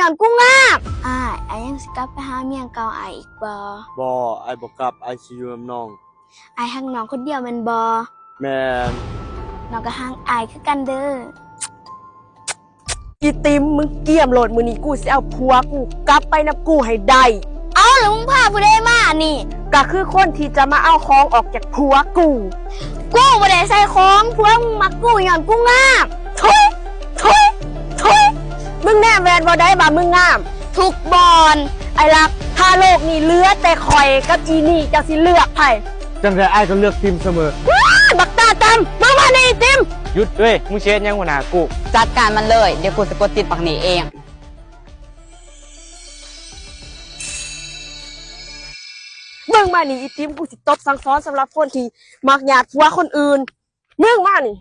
อนกูงาบไอ้ยังสิกลับไปหาเมียเก่าไอ้อีกบ่ไอ้บ่กลับไอ้สิอยู่กับน้องไอ้หักน้องคนเดียวแม่นบ่แม่นน้องก็หักไอ้คือกันเด้ออีติมมึงเกี่ยมโหลดมือนี้กูสิเอาผัวกูกลับไปนับกูให้ได้เอาแล้วมึงพาผู้ใดมานี่ก็คือคนที่จะมาเอาของออกจากผัวกูบ่ได้ใส่ของผัวมึงมักกูย้อนกูงาบทุยมึงแน่แวนบ่ได้บ่มึงงามทุกบอนไอ้รักถ้าโลกนี้เหลือแต่ข่อยกับอีนี่จะสิเลือกไผจังได๋ไอ้ก็เลือกทีมเสมอบักตาตำมานี่ติมหยุดเว้ยมึงเช็ดยังหัวหน้ากูจัดการมันเลยเดี๋ยวกูสะกดติดปักหนีเองมึงมานี่อีติมกูสิตบสั่งสอนสำหรับคนที่มักหยาดผัวคนอื่นมึงมานี่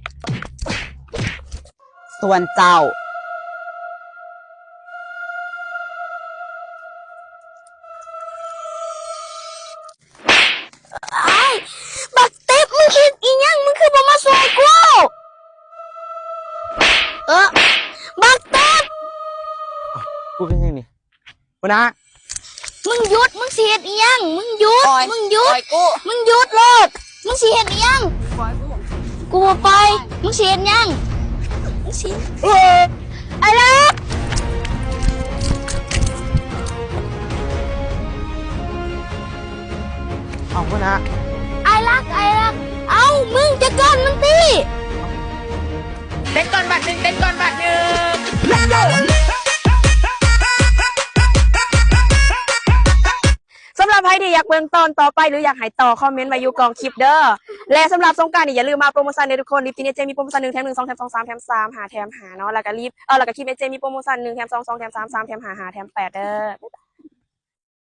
ส่วนเจ้าบักเต็บมึงคิดอีหยังมึงคือบ่มาช่วยกูบักเต็บกูเป็นยังนี่หัวหน้ามึงหยุดมึงสิเฮ็ดอีหยังมึงหยุดมึงหยุดมึงหยุดโลดมึงสิเฮ็ดอีหยังกูบ่ไปมึงสิเฮ็ดหยังมึงสิไอ้ลักเอาหัวหน้าไอ้ลักเอามึงจะก่อนมันติเต้นก่อนบัตรหนึ่งLet's go สำหรับใครที่อยากเบิ่งตอนต่อไปหรืออยากให้ต่อคอมเมนต์ไว้อยู่กองคลิปเด้อและสำหรับสงกรานต์นี่อย่าลืมมาโปรโมชั่นในทุกคนลิปตินเจมีโปรโมชั่น1 แถม 1 2 แถม 2 3 แถม 3 5 แถม 5เนาะแล้วก็รีบแล้วก็คลิปเจมีโปรโมชั่น1 แถม 2 2 แถม 3 3 แถม 5 5 แถม 8เด้อ